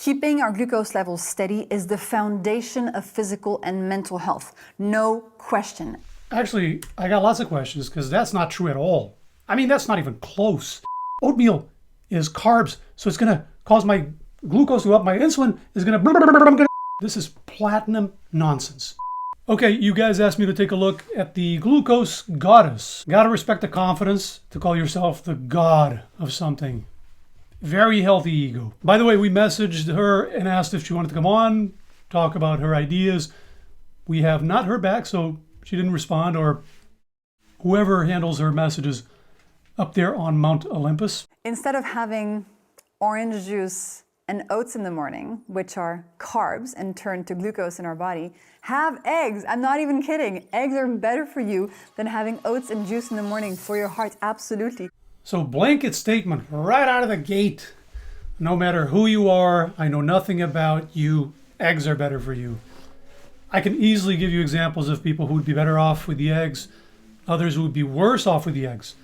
Keeping our glucose levels steady is the foundation of physical and mental health. No question. Actually, I got lots of questions because that's not true at all. I mean, that's not even close. Oatmeal is carbs, so it's going to cause my glucose to go up. My insulin is going to... This is platinum nonsense. Okay, you guys asked me to take a look at the glucose goddess. Gotta respect the confidence to call yourself the god of something. Very healthy ego. By the way, we messaged her and asked if she wanted to come on, talk about her ideas. We have not heard back, so she didn't respond, or whoever handles her messages up there on Mount Olympus. Instead of having orange juice and oats in the morning, which are carbs and turn to glucose in our body, have eggs. I'm not even kidding. Eggs are better for you than having oats and juice in the morning for your heart, absolutely. So blanket statement right out of the gate. No matter who you are, I know nothing about you, eggs are better for you. I can easily give you examples of people who would be better off with the eggs, others who would be worse off with the eggs.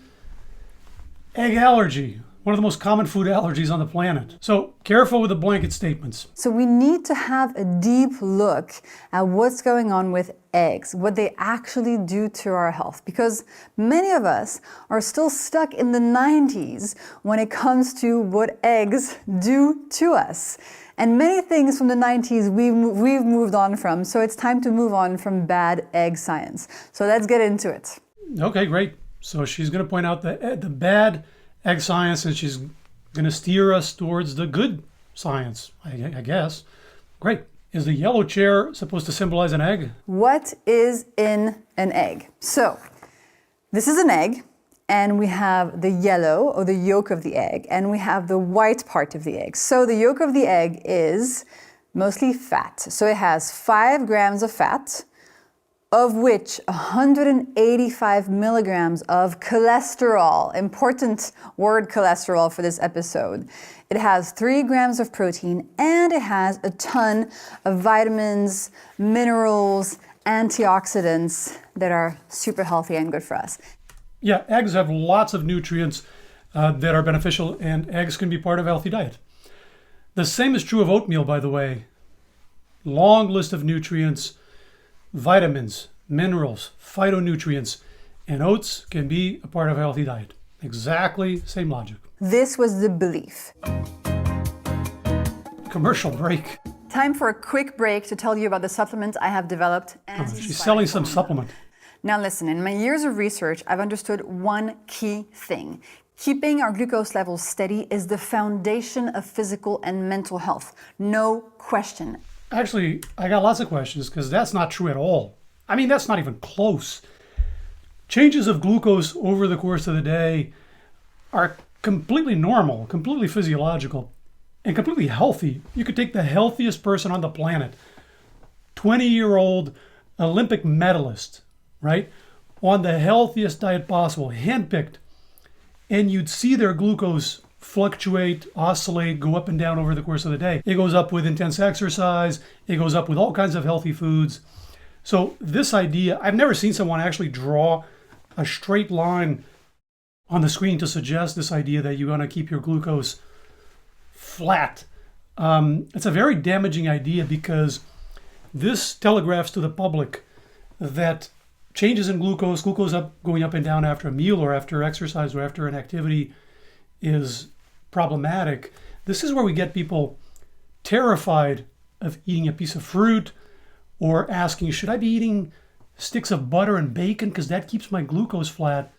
Egg allergy, one of the most common food allergies on the planet. So careful with the blanket statements. So we need to have a deep look at what's going on with eggs, what they actually do to our health, because many of us are still stuck in the 90s when it comes to what eggs do to us. And many things from the 90s we've moved on from, so it's time to move on from bad egg science. So let's get into it. Okay, great. So she's going to point out the bad egg science, and she's going to steer us towards the good science, I guess. Great. Is the yellow chair supposed to symbolize an egg? What is in an egg? So, this is an egg, and we have the yellow, or the yolk of the egg, and we have the white part of the egg. So the yolk of the egg is mostly fat. So it has 5 grams of fat, of which 185 milligrams of cholesterol, important word cholesterol for this episode. It has 3 grams of protein, and it has a ton of vitamins, minerals, antioxidants that are super healthy and good for us. Yeah, eggs have lots of nutrients that are beneficial, and eggs can be part of a healthy diet. The same is true of oatmeal, by the way. Long list of nutrients, vitamins, minerals, phytonutrients, and oats can be a part of a healthy diet. Exactly same logic. This was the belief. Commercial break. Time for a quick break to tell you about the supplement I have developed. She's selling some supplement. Now listen, in my years of research, I've understood one key thing. Keeping our glucose levels steady is the foundation of physical and mental health. No question. Actually, I got lots of questions because that's not true at all. I mean, that's not even close. Changes of glucose over the course of the day are completely normal, completely physiological, and completely healthy. You could take the healthiest person on the planet, 20-year-old Olympic medalist, right, on the healthiest diet possible, handpicked, and you'd see their glucose fluctuate, oscillate, go up and down over the course of the day. It goes up with intense exercise. It goes up with all kinds of healthy foods. So this idea, I've never seen someone actually draw a straight line on the screen to suggest this idea that you're going to keep your glucose flat. It's a very damaging idea because this telegraphs to the public that changes in glucose going up and down after a meal or after exercise or after an activity is problematic. This is where we get people terrified of eating a piece of fruit or asking, should I be eating sticks of butter and bacon because that keeps my glucose flat?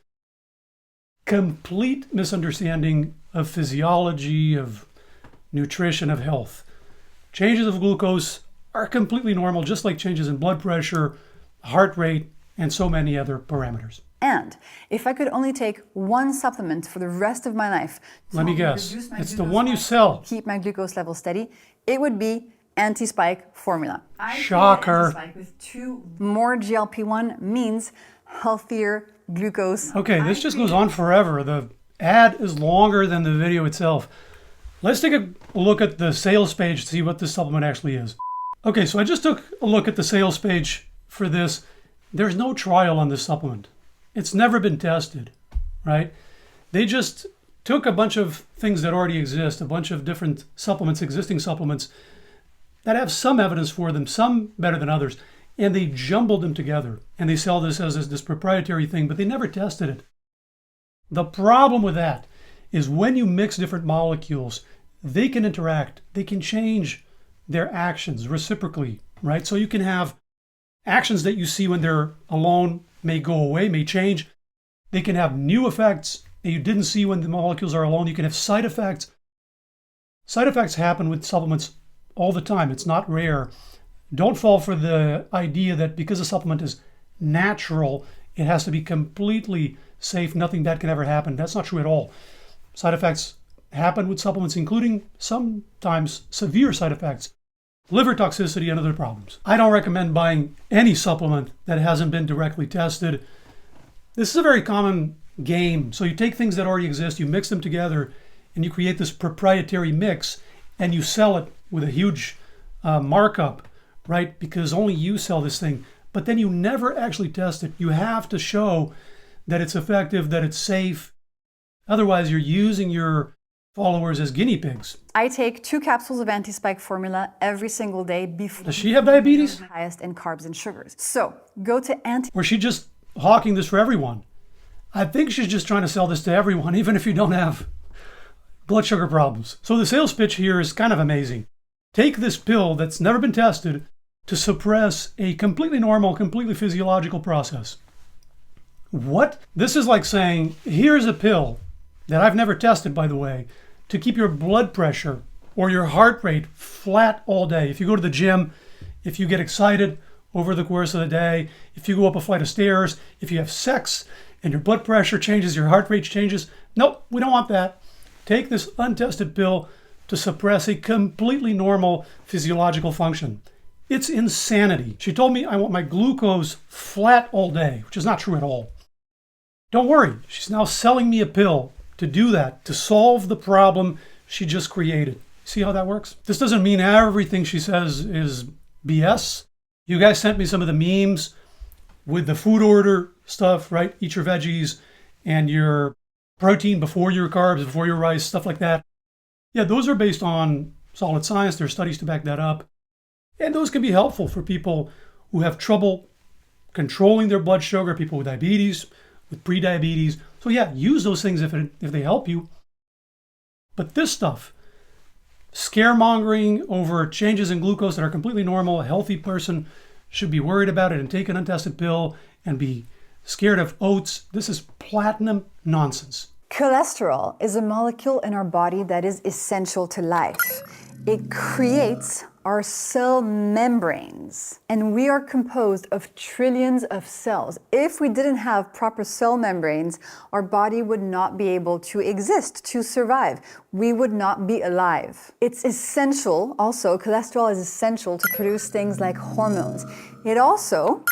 Complete misunderstanding of physiology, of nutrition, of health. Changes of glucose are completely normal, just like changes in blood pressure, heart rate, and so many other parameters. And if I could only take one supplement for the rest of my life, let me guess, it's the one you sell. Keep my glucose level steady, it would be anti-spike formula. Shocker. With 2 more GLP-1 means healthier glucose. Okay, this just goes on forever. The ad is longer than the video itself. Let's take a look at the sales page to see what this supplement actually is. Okay, so I just took a look at the sales page for this. There's no trial on this supplement. It's never been tested, right? They just took a bunch of things that already exist, a bunch of different supplements, existing supplements that have some evidence for them, some better than others, and they jumbled them together. And they sell this as this proprietary thing, but they never tested it. The problem with that is when you mix different molecules, they can interact, they can change their actions reciprocally, right? So you can have actions that you see when they're alone may go away, may change. They can have new effects that you didn't see when the molecules are alone. You can have side effects. Side effects happen with supplements all the time. It's not rare. Don't fall for the idea that because a supplement is natural, it has to be completely safe, nothing bad can ever happen. That's not true at all. Side effects happen with supplements, including sometimes severe side effects, liver toxicity and other problems. I don't recommend buying any supplement that hasn't been directly tested. This is a very common game. So you take things that already exist, you mix them together, and you create this proprietary mix, and you sell it with a huge markup, right? Because only you sell this thing. But then you never actually test it. You have to show that it's effective, that it's safe. Otherwise, you're using your followers as guinea pigs. I take 2 capsules of anti-spike formula every single day before. Does she have diabetes? Highest in carbs and sugars. So go to anti. Or is she just hawking this for everyone? I think she's just trying to sell this to everyone, even if you don't have blood sugar problems. So the sales pitch here is kind of amazing. Take this pill that's never been tested to suppress a completely normal, completely physiological process. What? This is like saying, here's a pill that I've never tested, by the way, to keep your blood pressure or your heart rate flat all day. If you go to the gym, if you get excited over the course of the day, if you go up a flight of stairs, if you have sex and your blood pressure changes, your heart rate changes. Nope, we don't want that. Take this untested pill to suppress a completely normal physiological function. It's insanity. She told me I want my glucose flat all day, which is not true at all. Don't worry, she's now selling me a pill to do that, to solve the problem she just created. See how that works? This doesn't mean everything she says is BS. You guys sent me some of the memes with the food order stuff, right? Eat your veggies and your protein before your carbs, before your rice, stuff like that. Yeah, those are based on solid science. There are studies to back that up. And those can be helpful for people who have trouble controlling their blood sugar, people with diabetes, with prediabetes. So yeah, use those things if they help you. But this stuff, scaremongering over changes in glucose that are completely normal, a healthy person should be worried about it and take an untested pill and be scared of oats. This is platinum nonsense. Cholesterol is a molecule in our body that is essential to life. It creates our cell membranes, and we are composed of trillions of cells. If we didn't have proper cell membranes, our body would not be able to exist, to survive. We would not be alive. It's essential, also, cholesterol is essential to produce things like hormones. It also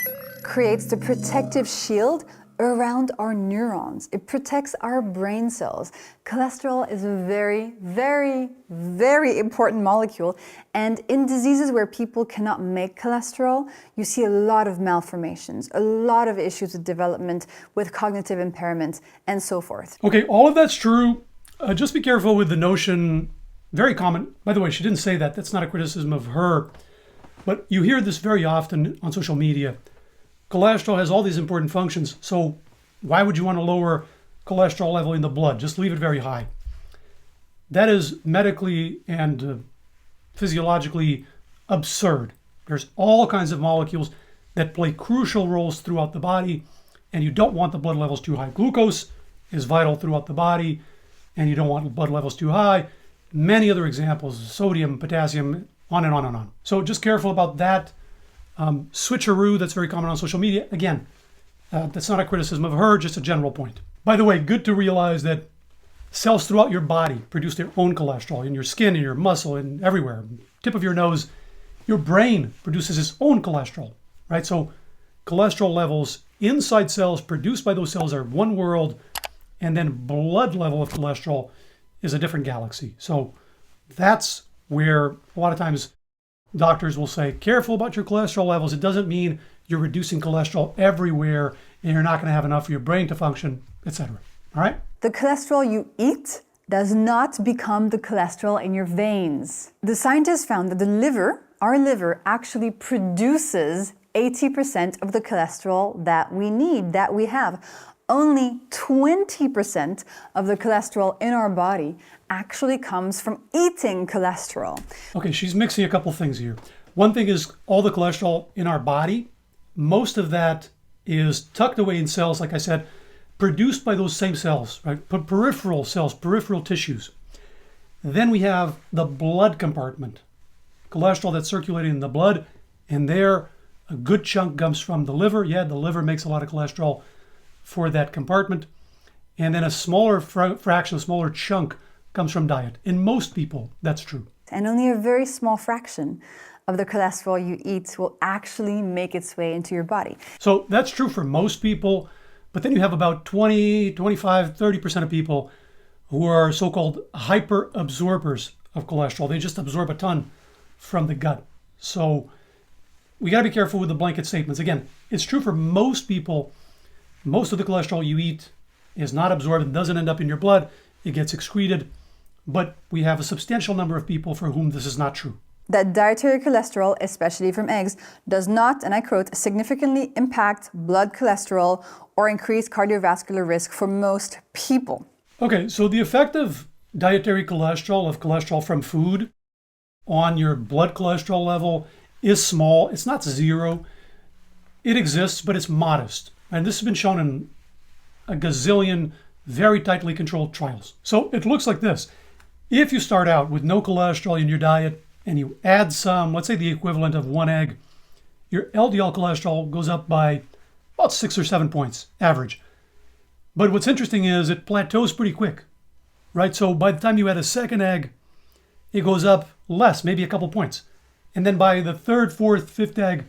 creates the protective shield around our neurons. It protects our brain cells. Cholesterol is a very, very, very important molecule. And in diseases where people cannot make cholesterol, you see a lot of malformations, a lot of issues with development, with cognitive impairment, and so forth. Okay, all of that's true. Just be careful with the notion, very common. By the way, she didn't say that. That's not a criticism of her. But you hear this very often on social media. Cholesterol has all these important functions, so why would you want to lower cholesterol level in the blood? Just leave it very high. That is medically and physiologically absurd. There's all kinds of molecules that play crucial roles throughout the body, and you don't want the blood levels too high. Glucose is vital throughout the body, and you don't want blood levels too high. Many other examples, sodium, potassium, on and on and on. So just careful about that. Switcheroo, that's very common on social media. Again, that's not a criticism of her, just a general point. By the way, good to realize that cells throughout your body produce their own cholesterol, in your skin, in your muscle, and everywhere. Tip of your nose, your brain produces its own cholesterol, right? So cholesterol levels inside cells produced by those cells are one world, and then blood level of cholesterol is a different galaxy. So that's where a lot of times doctors will say, careful about your cholesterol levels. It doesn't mean you're reducing cholesterol everywhere and you're not going to have enough for your brain to function, etc. All right? The cholesterol you eat does not become the cholesterol in your veins. The scientists found that the liver, our liver, actually produces 80% of the cholesterol that we need, that we have. Only 20% of the cholesterol in our body actually comes from eating cholesterol. Okay, she's mixing a couple things here. One thing is all the cholesterol in our body, most of that is tucked away in cells, like I said, produced by those same cells, right? Peripheral cells, peripheral tissues. Then we have the blood compartment, cholesterol that's circulating in the blood, and there a good chunk comes from the liver. Yeah, the liver makes a lot of cholesterol for that compartment. And then a smaller fraction, a smaller chunk comes from diet. In most people, that's true. And only a very small fraction of the cholesterol you eat will actually make its way into your body. So that's true for most people, but then you have about 20, 25, 30% of people who are so-called hyper-absorbers of cholesterol. They just absorb a ton from the gut. So we got to be careful with the blanket statements. Again, it's true for most people. Most of the cholesterol you eat is not absorbed and doesn't end up in your blood. It gets excreted. But we have a substantial number of people for whom this is not true. That dietary cholesterol, especially from eggs, does not, and I quote, significantly impact blood cholesterol or increase cardiovascular risk for most people. Okay, so the effect of dietary cholesterol, of cholesterol from food, on your blood cholesterol level is small. It's not zero. It exists, but it's modest. And this has been shown in a gazillion very tightly controlled trials. So it looks like this. If you start out with no cholesterol in your diet and you add some, let's say the equivalent of one egg, your LDL cholesterol goes up by about 6 or 7 points, average. But what's interesting is it plateaus pretty quick, right? So by the time you add a second egg, it goes up less, maybe a couple points. And then by the third, fourth, fifth egg,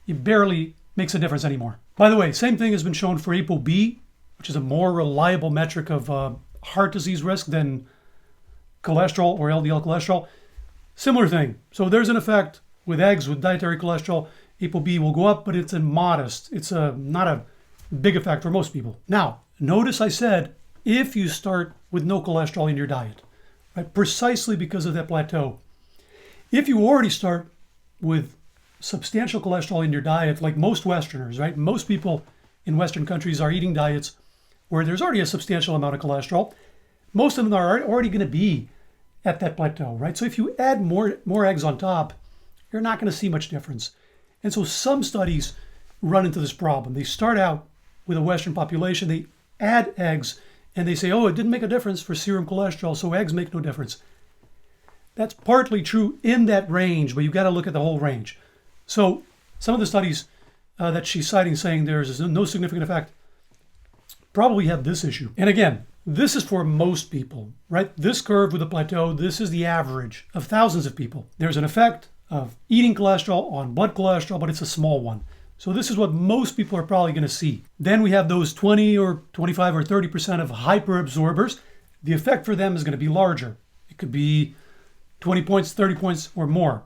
it barely makes a difference anymore. By the way, same thing has been shown for ApoB, which is a more reliable metric of heart disease risk than cholesterol or LDL cholesterol. Similar thing. So there's an effect with eggs, with dietary cholesterol. ApoB will go up, but it's modest. It's not a big effect for most people. Now, notice I said if you start with no cholesterol in your diet, right? Precisely because of that plateau. If you already start with substantial cholesterol in your diet, like most Westerners, right? Most people in Western countries are eating diets where there's already a substantial amount of cholesterol. Most of them are already going to be at that plateau, right? So if you add more eggs on top, you're not going to see much difference. And so some studies run into this problem. They start out with a Western population, they add eggs, and they say, oh, it didn't make a difference for serum cholesterol, so eggs make no difference. That's partly true in that range, but you've got to look at the whole range. So some of the studies that she's citing saying there's no significant effect probably have this issue. And again, this is for most people, right? This curve with a plateau, this is the average of thousands of people. There's an effect of eating cholesterol on blood cholesterol, but it's a small one. So this is what most people are probably going to see. Then we have those 20 or 25 or 30% of hyperabsorbers. The effect for them is going to be larger. It could be 20 points, 30 points or more.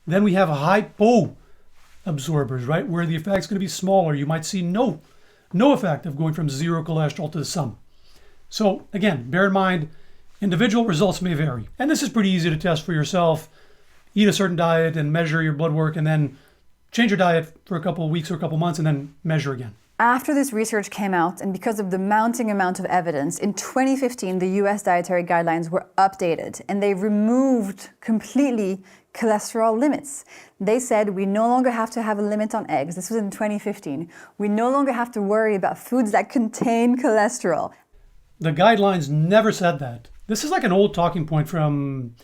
Then we have hypoabsorbers, right? Where the effect is going to be smaller. You might see no effect of going from zero cholesterol to some. So again, bear in mind, individual results may vary. And this is pretty easy to test for yourself. Eat a certain diet and measure your blood work, and then change your diet for a couple of weeks or a couple of months and then measure again. After this research came out, and because of the mounting amount of evidence, in 2015, the US Dietary Guidelines were updated and they removed completely cholesterol limits. They said we no longer have to have a limit on eggs. This was in 2015. We no longer have to worry about foods that contain cholesterol. The guidelines never said that. This is like an old talking point from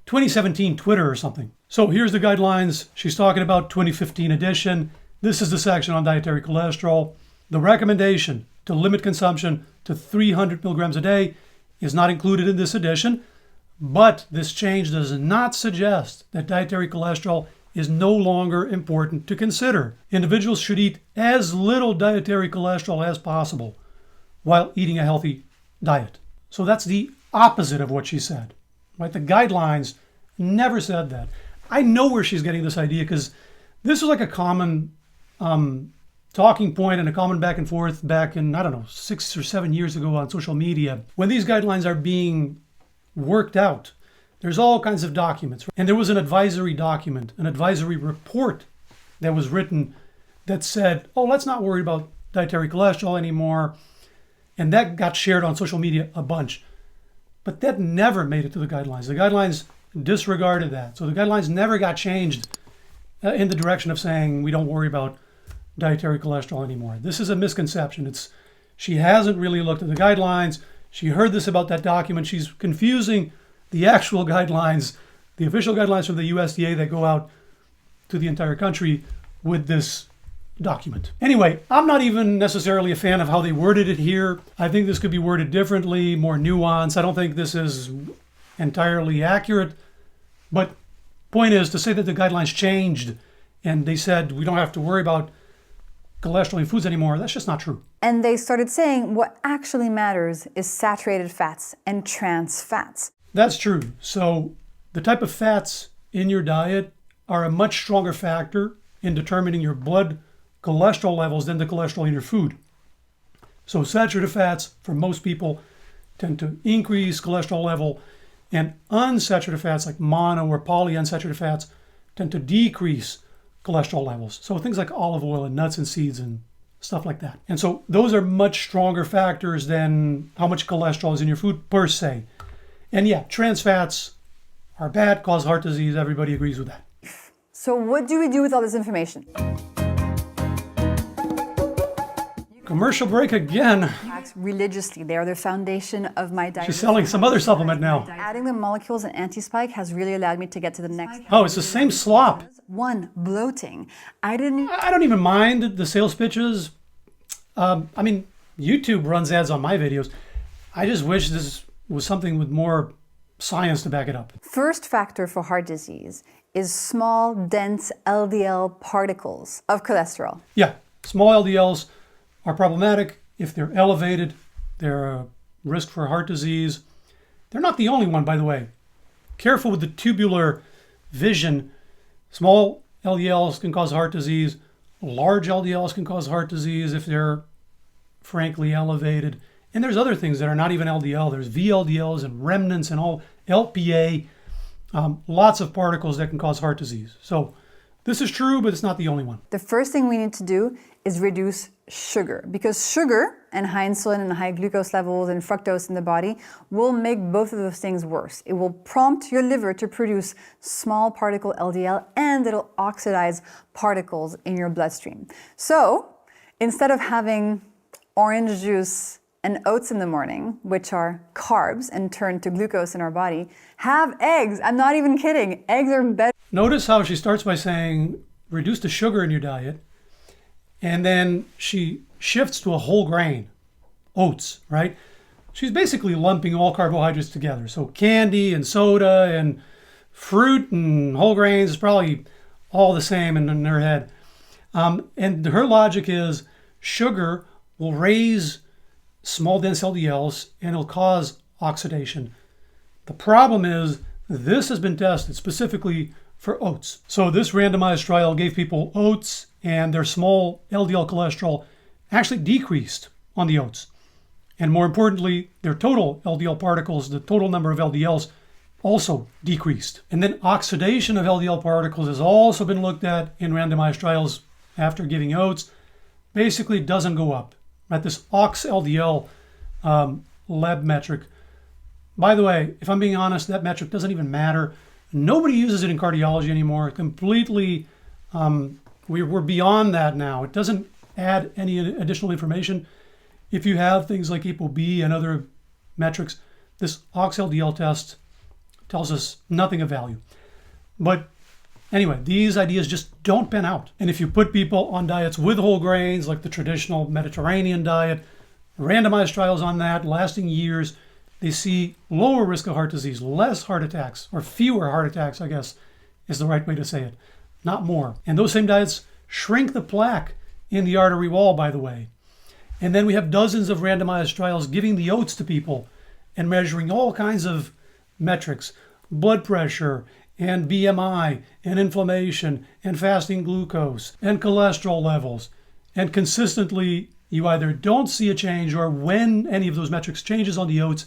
2017 Twitter or something. So here's the guidelines. She's talking about 2015 edition. This is the section on dietary cholesterol. The recommendation to limit consumption to 300 milligrams a day is not included in this edition, but this change does not suggest that dietary cholesterol is no longer important to consider. Individuals should eat as little dietary cholesterol as possible while eating a healthy diet. So that's the opposite of what she said, right? The guidelines never said that. I know where she's getting this idea because this was like a common talking point and a common back and forth back in, I don't know, 6 or 7 years ago on social media. When these guidelines are being worked out, there's all kinds of documents. And there was an advisory document, an advisory report that was written that said, oh, let's not worry about dietary cholesterol anymore. And that got shared on social media a bunch. But that never made it to the guidelines. The guidelines disregarded that. So the guidelines never got changed in the direction of saying we don't worry about dietary cholesterol anymore. This is a misconception. She hasn't really looked at the guidelines. She heard this about that document. She's confusing the actual guidelines, the official guidelines from the USDA that go out to the entire country with this document. Anyway, I'm not even necessarily a fan of how they worded it here. I think this could be worded differently, more nuanced. I don't think this is entirely accurate. But point is to say that the guidelines changed and they said we don't have to worry about cholesterol in foods anymore, that's just not true. And they started saying what actually matters is saturated fats and trans fats. That's true. So the type of fats in your diet are a much stronger factor in determining your blood cholesterol levels than the cholesterol in your food. So saturated fats for most people tend to increase cholesterol level, and unsaturated fats like mono or polyunsaturated fats tend to decrease cholesterol levels. So things like olive oil and nuts and seeds and stuff like that. And so those are much stronger factors than how much cholesterol is in your food per se. And yeah, trans fats are bad, cause heart disease. Everybody agrees with that. So what do we do with all this information? Commercial break again. Religiously, they are the foundation of my diet. She's selling some other supplement now. Adding the molecules and anti-spike has really allowed me to get to the next. Oh, it's the same slop. One, bloating. I don't even mind the sales pitches. I mean, YouTube runs ads on my videos. I just wish this was something with more science to back it up. First factor for heart disease is small, dense LDL particles of cholesterol. Yeah, small LDLs are problematic. If they're elevated, they're a risk for heart disease. They're not the only one, by the way. Careful with the tubular vision. Small LDLs can cause heart disease. Large LDLs can cause heart disease if they're frankly elevated. And there's other things that are not even LDL. There's VLDLs and remnants and all LPA. Lots of particles that can cause heart disease. So this is true, but it's not the only one. The first thing we need to do is reduce sugar, because sugar and high insulin and high glucose levels and fructose in the body will make both of those things worse. It will prompt your liver to produce small particle LDL, and it'll oxidize particles in your bloodstream. So instead of having orange juice and oats in the morning, which are carbs and turn to glucose in our body, have eggs. I'm not even kidding. Eggs are better. Notice how she starts by saying, reduce the sugar in your diet. And then she shifts to a whole grain, oats, right? She's basically lumping all carbohydrates together. So candy and soda and fruit and whole grains is probably all the same in her head. And her logic is sugar will raise small dense LDLs and it'll cause oxidation. The problem is this has been tested specifically for oats. So this randomized trial gave people oats and their small LDL cholesterol actually decreased on the oats. And more importantly, their total LDL particles, the total number of LDLs, also decreased. And then oxidation of LDL particles has also been looked at in randomized trials after giving oats. Basically, it doesn't go up. Right? This oxLDL lab metric. By the way, if I'm being honest, that metric doesn't even matter. Nobody uses it in cardiology anymore. Completely, we're beyond that now. It doesn't add any additional information. If you have things like ApoB and other metrics, this oxLDL test tells us nothing of value. But anyway, these ideas just don't pan out. And if you put people on diets with whole grains, like the traditional Mediterranean diet, randomized trials on that, lasting years, they see lower risk of heart disease, less heart attacks, or fewer heart attacks, I guess is the right way to say it, not more. And those same diets shrink the plaque in the artery wall, by the way. And then we have dozens of randomized trials giving the oats to people and measuring all kinds of metrics, blood pressure, and BMI, and inflammation, and fasting glucose, and cholesterol levels. and consistently you either don't see a change, or when any of those metrics changes on the oats,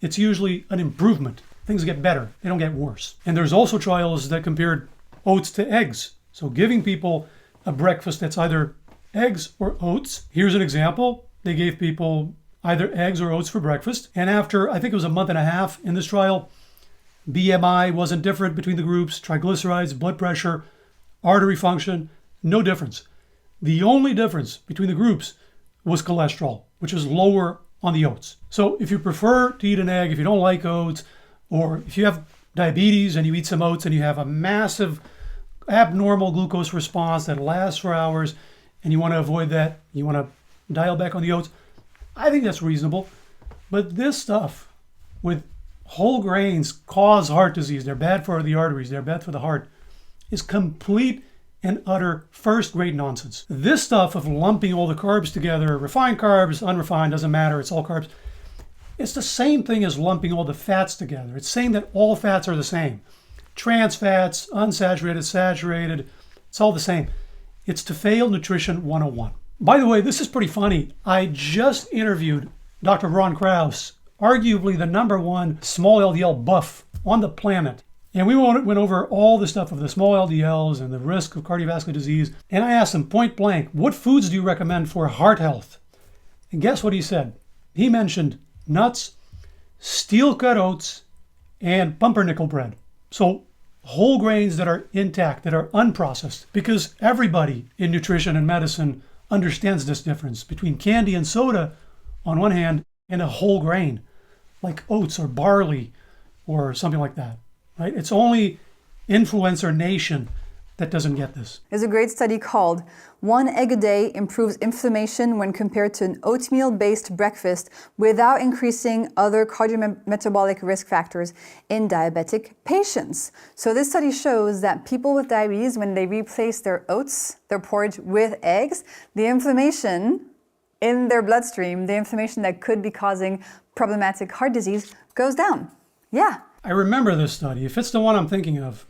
it's usually an improvement. Things get better, they don't get worse. And there's also trials that compared oats to eggs. So giving people a breakfast that's either eggs or oats. Here's an example. They gave people either eggs or oats for breakfast. And after, I think it was a month and a half in this trial, BMI wasn't different between the groups, triglycerides, blood pressure, artery function, no difference. The only difference between the groups was cholesterol, which is lower on the oats. So if you prefer to eat an egg, if you don't like oats, or if you have diabetes and you eat some oats and you have a massive abnormal glucose response that lasts for hours and you want to avoid that, you want to dial back on the oats, I think that's reasonable. But this stuff with whole grains cause heart disease, they're bad for the arteries, they're bad for the heart, is complete and utter first-grade nonsense. This stuff of lumping all the carbs together, refined carbs, unrefined, doesn't matter, it's all carbs, it's the same thing as lumping all the fats together. It's saying that all fats are the same. Trans fats, unsaturated, saturated, it's all the same. It's to fail nutrition 101. By the way, this is pretty funny. I just interviewed Dr. Ron Krauss, arguably the #1 small LDL buff on the planet. And we went over all the stuff of the small LDLs and the risk of cardiovascular disease. And I asked him point blank, what foods do you recommend for heart health? And guess what he said? He mentioned nuts, steel-cut oats, and pumpernickel bread. So whole grains that are intact, that are unprocessed. Because everybody in nutrition and medicine understands this difference between candy and soda on one hand and a whole grain, like oats or barley or something like that. Right? It's only influencer nation that doesn't get this. There's a great study called "1 Egg a Day Improves Inflammation When Compared to an Oatmeal-Based Breakfast Without Increasing Other Cardiometabolic Risk Factors in Diabetic Patients." So this study shows that people with diabetes, when they replace their oats, their porridge, with eggs, the inflammation in their bloodstream, the inflammation that could be causing problematic heart disease, goes down. Yeah. I remember this study. If it's the one I'm thinking of,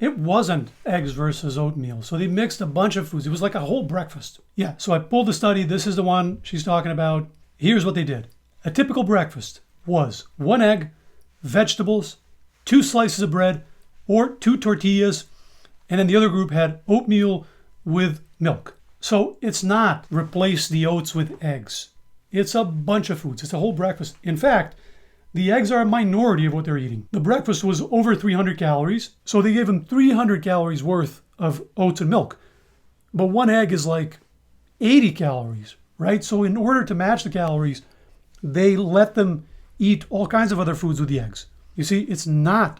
it wasn't eggs versus oatmeal. So they mixed a bunch of foods. It was like a whole breakfast. Yeah, so I pulled the study. This is the one she's talking about. Here's what they did. A typical breakfast was 1 egg, vegetables, 2 slices of bread, or 2 tortillas, and then the other group had oatmeal with milk. So it's not replace the oats with eggs. It's a bunch of foods. It's a whole breakfast. In fact, the eggs are a minority of what they're eating. The breakfast was over 300 calories, so they gave them 300 calories worth of oats and milk. But 1 egg is like 80 calories, right? So in order to match the calories, they let them eat all kinds of other foods with the eggs. You see, it's not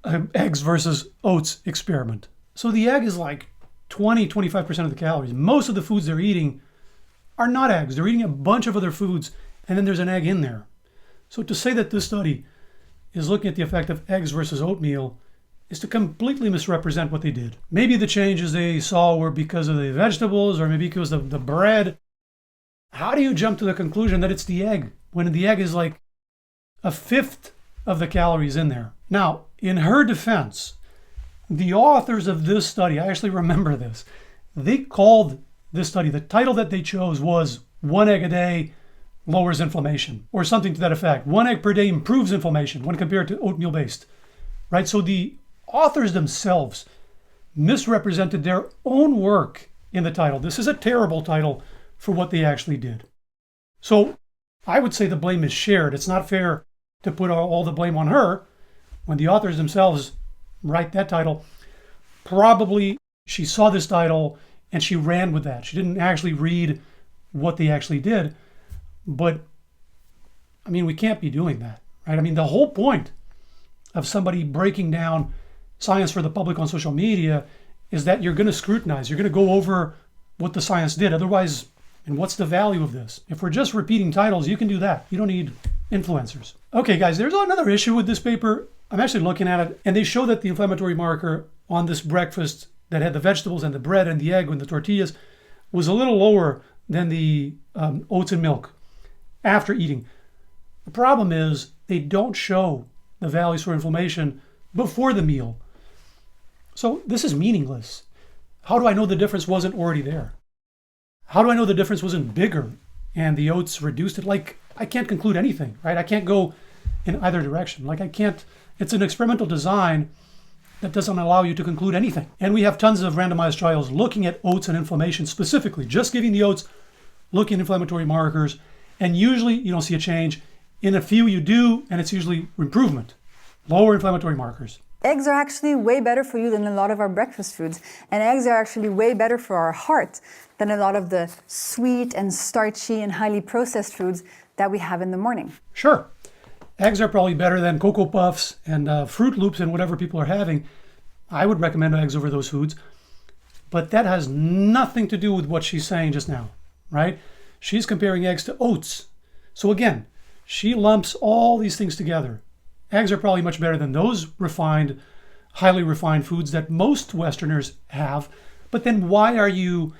an eggs versus oats experiment. So the egg is like 20-25% of the calories. Most of the foods they're eating are not eggs. They're eating a bunch of other foods, and then there's an egg in there. So to say that this study is looking at the effect of eggs versus oatmeal is to completely misrepresent what they did. Maybe the changes they saw were because of the vegetables, or maybe because of the bread. How do you jump to the conclusion that it's the egg when the egg is like 1/5 of the calories in there? Now, in her defense, the authors of this study, I actually remember this, they called this study, the title that they chose was 1 egg a day lowers inflammation, or something to that effect. 1 egg per day improves inflammation when compared to oatmeal-based, right? So the authors themselves misrepresented their own work in the title. This is a terrible title for what they actually did. So I would say the blame is shared. It's not fair to put all the blame on her when the authors themselves write that title. Probably she saw this title and she ran with that. She didn't actually read what they actually did. But, I mean, we can't be doing that, right? I mean, the whole point of somebody breaking down science for the public on social media is that you're going to scrutinize. You're going to go over what the science did. Otherwise, and what's the value of this? If we're just repeating titles, you can do that. You don't need influencers. Okay, guys, there's another issue with this paper. I'm actually looking at it, and they show that the inflammatory marker on this breakfast that had the vegetables and the bread and the egg and the tortillas was a little lower than the oats and milk after eating. The problem is they don't show the values for inflammation before the meal. So this is meaningless. How do I know the difference wasn't already there? How do I know the difference wasn't bigger and the oats reduced it? Like, I can't conclude anything, right? I can't go in either direction. Like, I can't, it's an experimental design that doesn't allow you to conclude anything. And we have tons of randomized trials looking at oats and inflammation specifically, just giving the oats, looking at inflammatory markers, and usually you don't see a change. In a few you do, and it's usually improvement, lower inflammatory markers. Eggs are actually way better for you than a lot of our breakfast foods. And eggs are actually way better for our heart than a lot of the sweet and starchy and highly processed foods that we have in the morning. Sure. Eggs are probably better than Cocoa Puffs and Fruit Loops and whatever people are having. I would recommend eggs over those foods. But that has nothing to do with what she's saying just now, right? She's comparing eggs to oats. So again, she lumps all these things together. Eggs are probably much better than those refined, highly refined foods that most Westerners have. But then why are you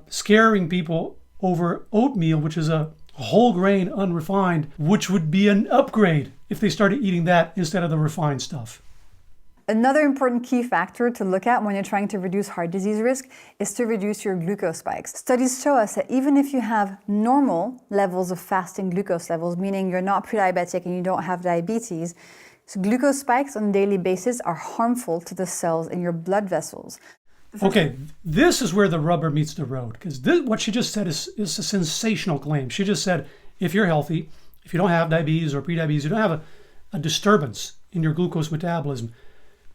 scaring people over oatmeal, which is a whole grain, unrefined, which would be an upgrade if they started eating that instead of the refined stuff? Another important key factor to look at when you're trying to reduce heart disease risk is to reduce your glucose spikes. Studies show us that even if you have normal levels of fasting glucose levels, meaning you're not pre-diabetic and you don't have diabetes, so glucose spikes on a daily basis are harmful to the cells in your blood vessels. Okay, this is where the rubber meets the road, because what she just said is a sensational claim. She just said, if you're healthy, if you don't have diabetes or prediabetes, you don't have a disturbance in your glucose metabolism,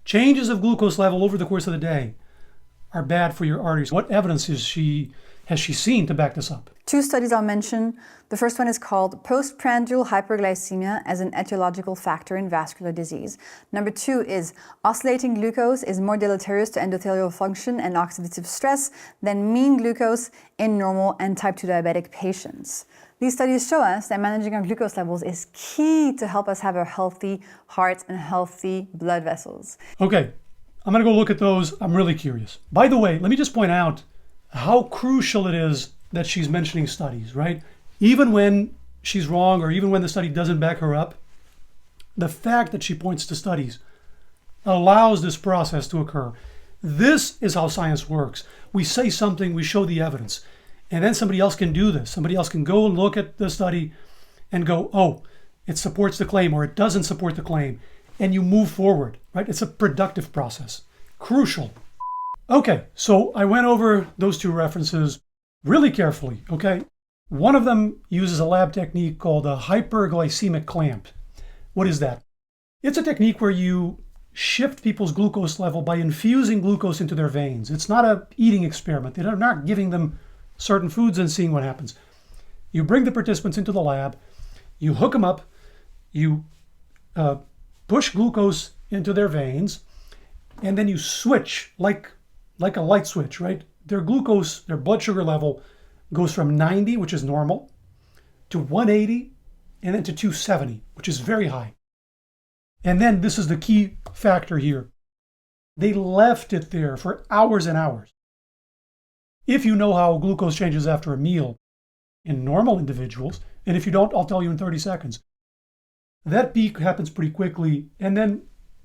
changes of glucose level over the course of the day are bad for your arteries. What evidence has she seen to back this up? 2 studies I'll mention. The first one is called Postprandial Hyperglycemia as an Etiological Factor in Vascular Disease. Number 2 is oscillating glucose is more deleterious to endothelial function and oxidative stress than mean glucose in normal and type 2 diabetic patients. These studies show us that managing our glucose levels is key to help us have a healthy heart and healthy blood vessels. Okay, I'm going to go look at those. I'm really curious. By the way, let me just point out how crucial it is that she's mentioning studies, right? Even when she's wrong or even when the study doesn't back her up, the fact that she points to studies allows this process to occur. This is how science works. We say something, we show the evidence. And then somebody else can do this. Somebody else can go and look at the study and go, oh, it supports the claim or it doesn't support the claim. And you move forward, right? It's a productive process. Crucial. Okay, so I went over those 2 references really carefully, okay? One of them uses a lab technique called a hyperglycemic clamp. What is that? It's a technique where you shift people's glucose level by infusing glucose into their veins. It's not an eating experiment. They're not giving them certain foods and seeing what happens. You bring the participants into the lab, you hook them up, you push glucose into their veins, and then you switch like a light switch, right? Their glucose, their blood sugar level goes from 90, which is normal, to 180, and then to 270, which is very high. And then this is the key factor here. They left it there for hours and hours. If you know how glucose changes after a meal in normal individuals, and if you don't, I'll tell you in 30 seconds. That peak happens pretty quickly, and then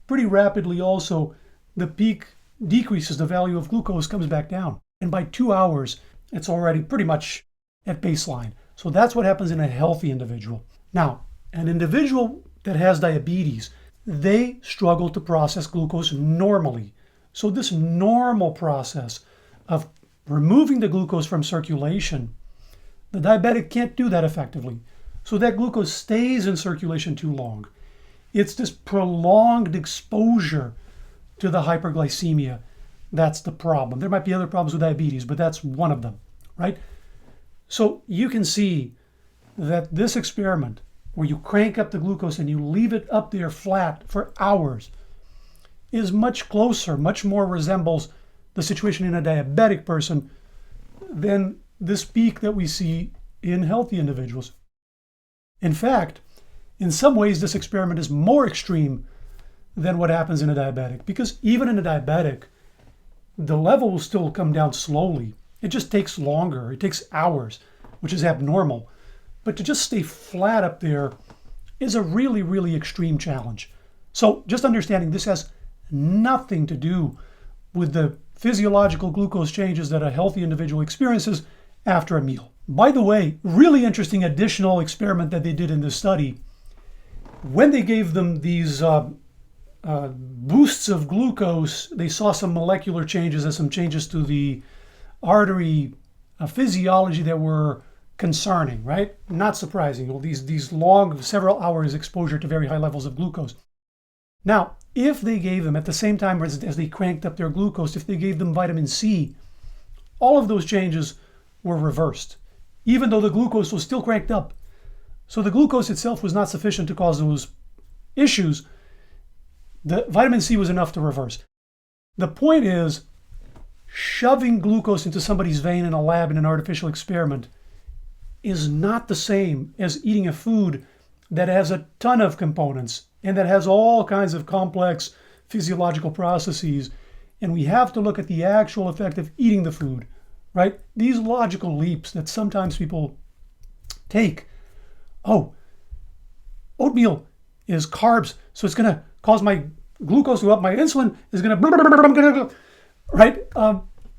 pretty rapidly also, the peak decreases, the value of glucose comes back down. And by 2 hours, it's already pretty much at baseline. So that's what happens in a healthy individual. Now, an individual that has diabetes, they struggle to process glucose normally. So this normal process of removing the glucose from circulation, the diabetic can't do that effectively. So that glucose stays in circulation too long. It's this prolonged exposure to the hyperglycemia that's the problem. There might be other problems with diabetes, but that's one of them, right? So you can see that this experiment where you crank up the glucose and you leave it up there flat for hours is much closer, much more resembles the situation in a diabetic person than this peak that we see in healthy individuals. In fact, in some ways, this experiment is more extreme than what happens in a diabetic, because even in a diabetic, the level will still come down slowly. It just takes longer. It takes hours, which is abnormal. But to just stay flat up there is a really, really extreme challenge. So just understanding this has nothing to do with the physiological glucose changes that a healthy individual experiences after a meal. By the way, really interesting additional experiment that they did in this study. When they gave them these boosts of glucose, they saw some molecular changes and some changes to the artery physiology that were concerning, right? Not surprising. Well, these long, several hours exposure to very high levels of glucose. Now, if they gave them at the same time as they cranked up their glucose, if they gave them vitamin C, all of those changes were reversed, even though the glucose was still cranked up. So the glucose itself was not sufficient to cause those issues. The vitamin C was enough to reverse. The point is, shoving glucose into somebody's vein in a lab in an artificial experiment is not the same as eating a food that has a ton of components and that has all kinds of complex physiological processes. And we have to look at the actual effect of eating the food, right? These logical leaps that sometimes people take. Oh, oatmeal is carbs, so it's going to cause my glucose to go up, my insulin is going to, right?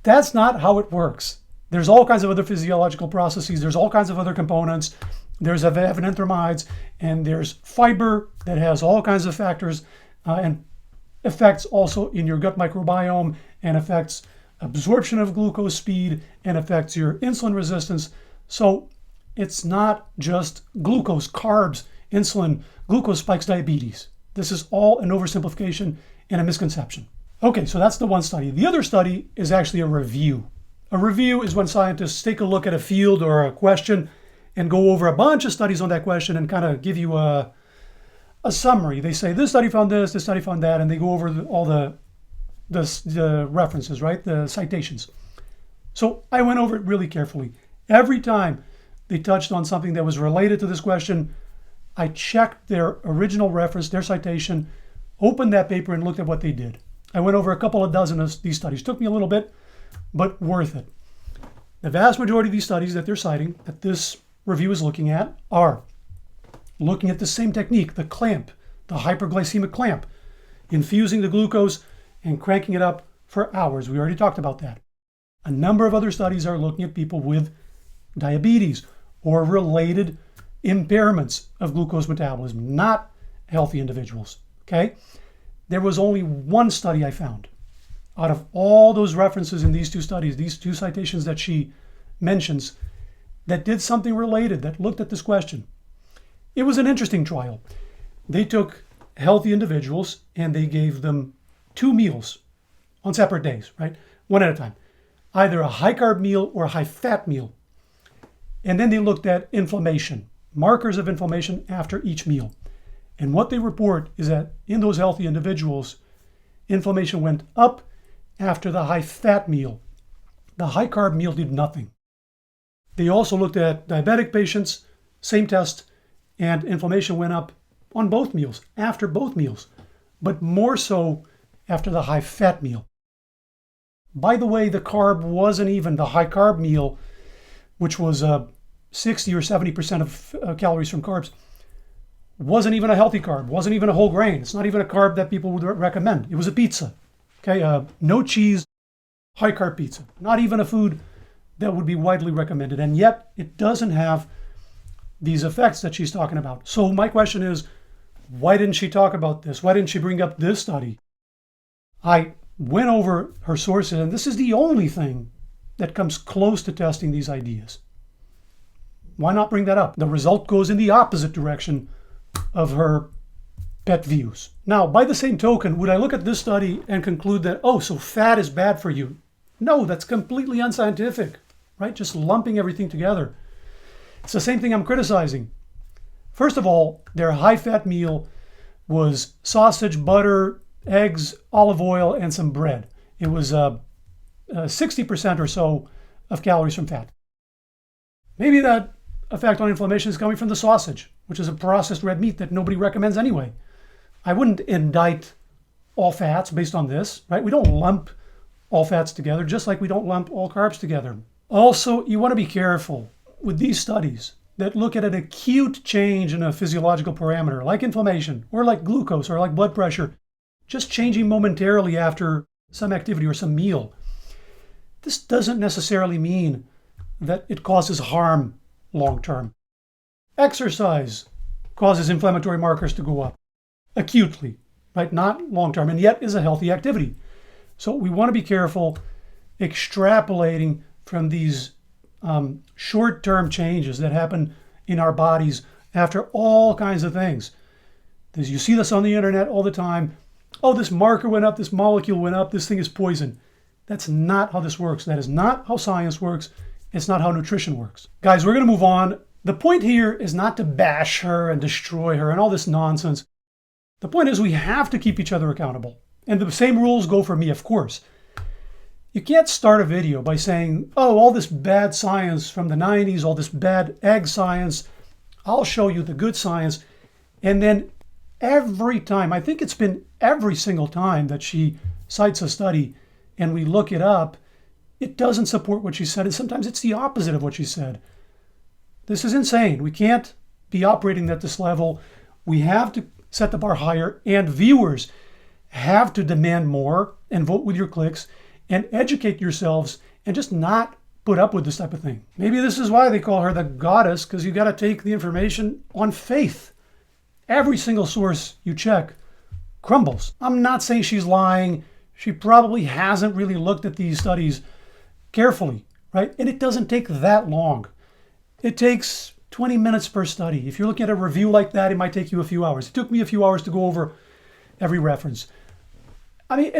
That's not how it works. There's all kinds of other physiological processes. There's all kinds of other components. There's avenanthramides, and there's fiber that has all kinds of factors and effects also in your gut microbiome, and affects absorption of glucose speed, and affects your insulin resistance. So it's not just glucose, carbs, insulin, glucose spikes diabetes. This is all an oversimplification and a misconception. Okay, so that's the one study. The other study is actually a review. A review is when scientists take a look at a field or a question and go over a bunch of studies on that question and kind of give you a summary. They say this study found this study found that, and they go over all the references, right? The citations. So I went over it really carefully. Every time they touched on something that was related to this question, I checked their original reference, their citation, opened that paper and looked at what they did. I went over a couple of dozen of these studies. Took me a little bit, but worth it. The vast majority of these studies that they're citing, that this review is looking at, are looking at the same technique, the clamp, the hyperglycemic clamp, infusing the glucose and cranking it up for hours. We already talked about that. A number of other studies are looking at people with diabetes or related impairments of glucose metabolism, not healthy individuals, okay? There was only one study I found out of all those references in these two studies, these two citations that she mentions, that did something related, that looked at this question. It was an interesting trial. They took healthy individuals and they gave them 2 meals on separate days, right? One at a time. Either a high carb meal or a high fat meal. And then they looked at inflammation, markers of inflammation after each meal. And what they report is that in those healthy individuals, inflammation went up after the high fat meal. The high carb meal did nothing. They also looked at diabetic patients, same test, and inflammation went up on both meals, after both meals, but more so after the high fat meal. By the way, the carb wasn't even the high carb meal, which was 60 or 70% of calories from carbs, wasn't even a healthy carb, wasn't even a whole grain. It's not even a carb that people would recommend. It was a pizza, okay? No cheese, high carb pizza. Not even a food that would be widely recommended. And yet it doesn't have these effects that she's talking about. So my question is, why didn't she talk about this? Why didn't she bring up this study? I went over her sources, and this is the only thing that comes close to testing these ideas. Why not bring that up? The result goes in the opposite direction of her pet views. Now, by the same token, would I look at this study and conclude that, oh, so fat is bad for you? No, that's completely unscientific, right? Just lumping everything together. It's the same thing I'm criticizing. First of all, their high-fat meal was sausage, butter, eggs, olive oil, and some bread. It was 60% or so of calories from fat. Maybe that effect on inflammation is coming from the sausage, which is a processed red meat that nobody recommends anyway. I wouldn't indict all fats based on this, right? We don't lump all fats together, just like we don't lump all carbs together. Also, you want to be careful with these studies that look at an acute change in a physiological parameter, like inflammation, or like glucose, or like blood pressure, just changing momentarily after some activity or some meal. This doesn't necessarily mean that it causes harm long term. Exercise causes inflammatory markers to go up acutely, right? Not long term, and yet is a healthy activity. So we want to be careful extrapolating from these short-term changes that happen in our bodies after all kinds of things. As you see this on the internet all the time, oh, this marker went up, this molecule went up, this thing is poison. That's not how this works. That is not how science works. It's not how nutrition works. Guys, we're going to move on. The point here is not to bash her and destroy her and all this nonsense. The point is we have to keep each other accountable. And the same rules go for me, of course. You can't start a video by saying, oh, all this bad science from the 90s, all this bad egg science, I'll show you the good science. And then every time, I think it's been every single time that she cites a study and we look it up, it doesn't support what she said. And sometimes it's the opposite of what she said. This is insane. We can't be operating at this level. We have to set the bar higher, and viewers have to demand more and vote with your clicks and educate yourselves and just not put up with this type of thing. Maybe this is why they call her the goddess, because you got to take the information on faith. Every single source you check crumbles. I'm not saying she's lying. She probably hasn't really looked at these studies carefully, right? And it doesn't take that long. It takes 20 minutes per study. If you're looking at a review like that, it might take you a few hours. It took me a few hours to go over every reference. I mean,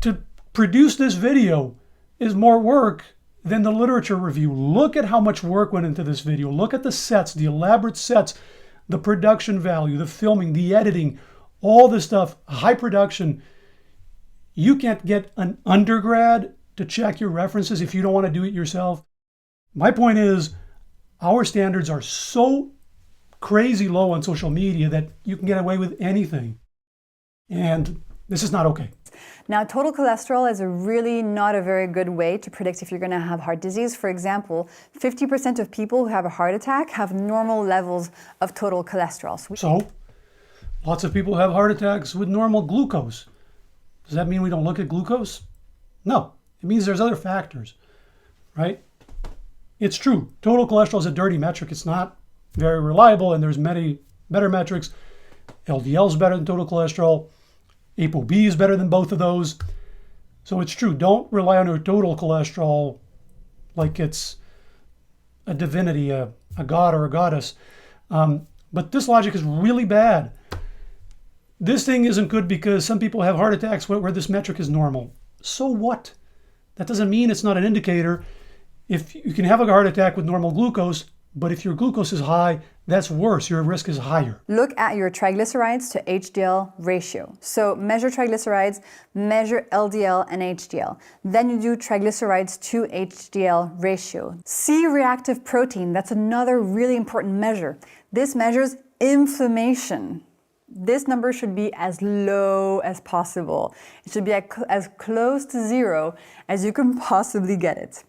to produce this video is more work than the literature review. Look at how much work went into this video. Look at the sets, the elaborate sets, the production value, the filming, the editing, all this stuff, high production. You can't get an undergrad to check your references if you don't want to do it yourself. My point is, our standards are so crazy low on social media that you can get away with anything. And this is not okay. Now, total cholesterol is really not a very good way to predict if you're going to have heart disease. For example, 50% of people who have a heart attack have normal levels of total cholesterol. So, lots of people have heart attacks with normal glucose. Does that mean we don't look at glucose? No, it means there's other factors, right? It's true. Total cholesterol is a dirty metric. It's not very reliable, and there's many better metrics. LDL is better than total cholesterol. ApoB is better than both of those. So it's true. Don't rely on your total cholesterol like it's a divinity, a god or a goddess. But this logic is really bad. This thing isn't good because some people have heart attacks where this metric is normal. So what? That doesn't mean it's not an indicator. If you can have a heart attack with normal glucose, but if your glucose is high, that's worse. Your risk is higher. Look at your triglycerides to HDL ratio. So measure triglycerides, measure LDL and HDL. Then you do triglycerides to HDL ratio. C-reactive protein, that's another really important measure. This measures inflammation. This number should be as low as possible. It should be as close to zero as you can possibly get it.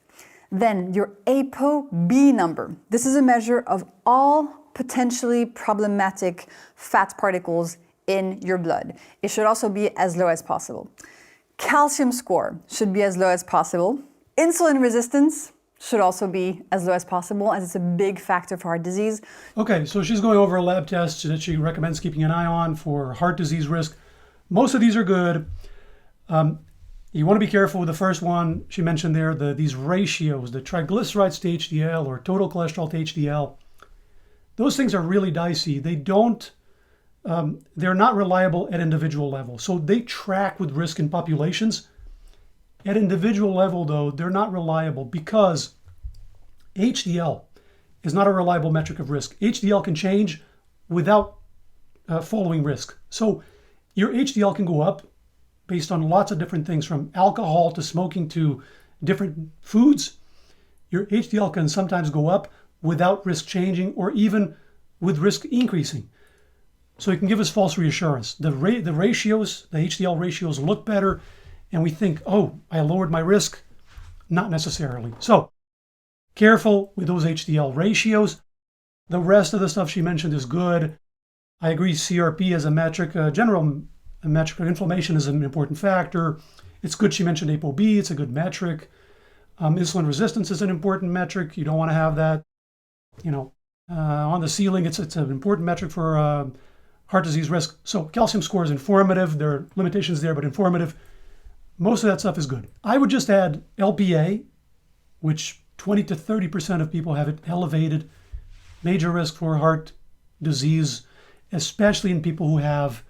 Then your ApoB number. This is a measure of all potentially problematic fat particles in your blood. It should also be as low as possible. Calcium score should be as low as possible. Insulin resistance should also be as low as possible, as it's a big factor for heart disease. Okay, so she's going over a lab test that she recommends keeping an eye on for heart disease risk. Most of these are good. You want to be careful with the first one she mentioned there, these ratios, the triglycerides to HDL or total cholesterol to HDL. Those things are really dicey. They're not reliable at individual level. So they track with risk in populations. At individual level, though, they're not reliable because HDL is not a reliable metric of risk. HDL can change without following risk. So your HDL can go up based on lots of different things, from alcohol to smoking to different foods. Your HDL can sometimes go up without risk changing or even with risk increasing. So it can give us false reassurance. The ratios, the HDL ratios look better and we think, oh, I lowered my risk. Not necessarily. So careful with those HDL ratios. The rest of the stuff she mentioned is good. I agree CRP as a metric, general metric of inflammation is an important factor. It's good she mentioned ApoB, it's a good metric. Insulin resistance is an important metric. You don't want to have that, on the ceiling. It's an important metric for heart disease risk. So calcium score is informative. There are limitations there, but informative. Most of that stuff is good. I would just add LPA, which 20 to 30% of people have it elevated. Major risk for heart disease, especially in people who have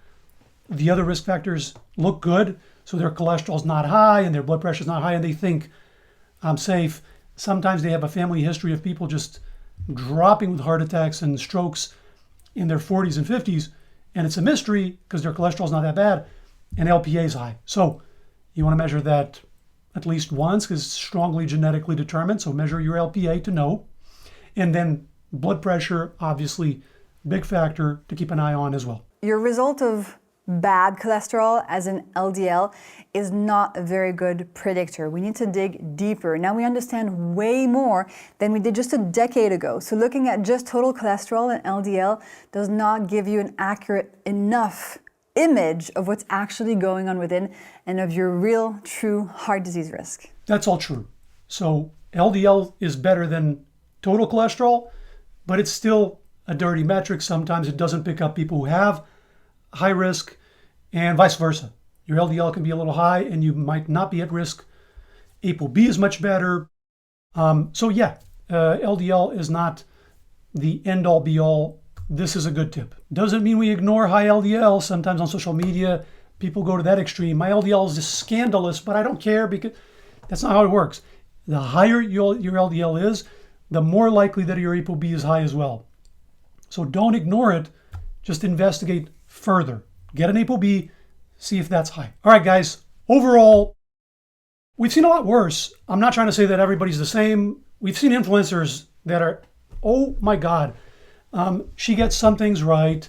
the other risk factors look good. So their cholesterol's not high and their blood pressure's not high and they think, I'm safe. Sometimes they have a family history of people just dropping with heart attacks and strokes in their 40s and 50s. And it's a mystery because their cholesterol's not that bad and LPA is high. So you want to measure that at least once because it's strongly genetically determined. So measure your LPA to know. And then blood pressure, obviously, big factor to keep an eye on as well. Your result of bad cholesterol, as in LDL, is not a very good predictor. We need to dig deeper. Now we understand way more than we did just a decade ago. So looking at just total cholesterol and LDL does not give you an accurate enough image of what's actually going on within and of your real, true heart disease risk. That's all true. So LDL is better than total cholesterol, but it's still a dirty metric. Sometimes it doesn't pick up people who have high risk and vice versa. Your LDL can be a little high and you might not be at risk. ApoB is much better. LDL is not the end-all be-all. This is a good tip. Doesn't mean we ignore high LDL. Sometimes on social media, people go to that extreme. My LDL is just scandalous, but I don't care because that's not how it works. The higher your LDL is, the more likely that your ApoB is high as well. So don't ignore it. Just investigate further. Get an ApoB, see if that's high. All right, guys. Overall, we've seen a lot worse. I'm not trying to say that everybody's the same. We've seen influencers that are, oh my God, she gets some things right.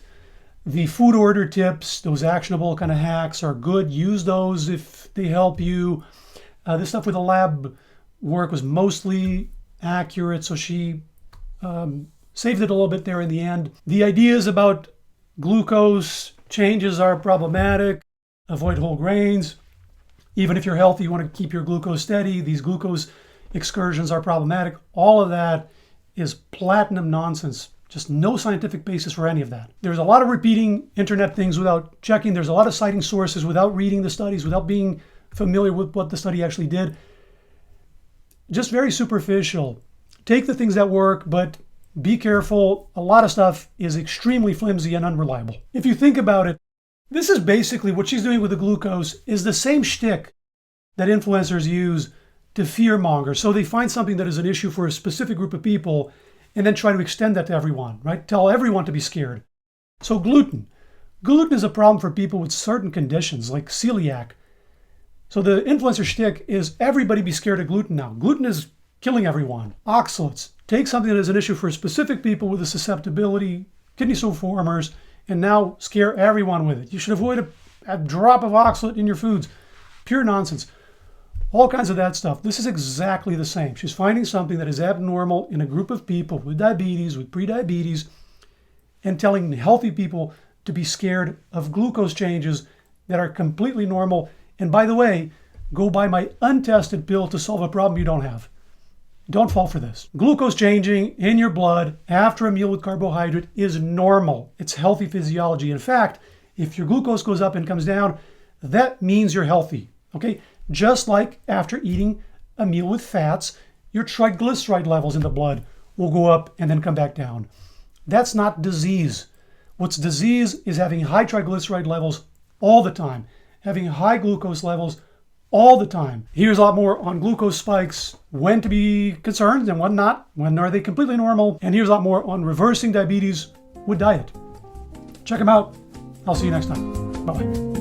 The food order tips, those actionable kind of hacks are good. Use those if they help you. This stuff with the lab work was mostly accurate, so she saved it a little bit there in the end. The ideas about glucose changes are problematic. Avoid whole grains. Even if you're healthy, you want to keep your glucose steady. These glucose excursions are problematic. All of that is platinum nonsense. Just no scientific basis for any of that. There's a lot of repeating internet things without checking. There's a lot of citing sources without reading the studies, without being familiar with what the study actually did. Just very superficial. Take the things that work, but be careful. A lot of stuff is extremely flimsy and unreliable. If you think about it, this is basically what she's doing with the glucose is the same shtick that influencers use to fear monger. So they find something that is an issue for a specific group of people and then try to extend that to everyone, right? Tell everyone to be scared. So gluten. Gluten is a problem for people with certain conditions like celiac. So the influencer shtick is everybody be scared of gluten now. Gluten is killing everyone. Oxalates. Take something that is an issue for specific people with a susceptibility, kidney stone formers, and now scare everyone with it. You should avoid a drop of oxalate in your foods. Pure nonsense. All kinds of that stuff. This is exactly the same. She's finding something that is abnormal in a group of people with diabetes, with prediabetes, and telling healthy people to be scared of glucose changes that are completely normal. And by the way, go buy my untested pill to solve a problem you don't have. Don't fall for this. Glucose changing in your blood after a meal with carbohydrate is normal. It's healthy physiology. In fact, if your glucose goes up and comes down, that means you're healthy. Okay? Just like after eating a meal with fats, your triglyceride levels in the blood will go up and then come back down. That's not disease. What's disease is having high triglyceride levels all the time, having high glucose levels all the time. Here's a lot more on glucose spikes, when to be concerned and when not, when are they completely normal, and here's a lot more on reversing diabetes with diet. Check them out. I'll see you next time. Bye-bye.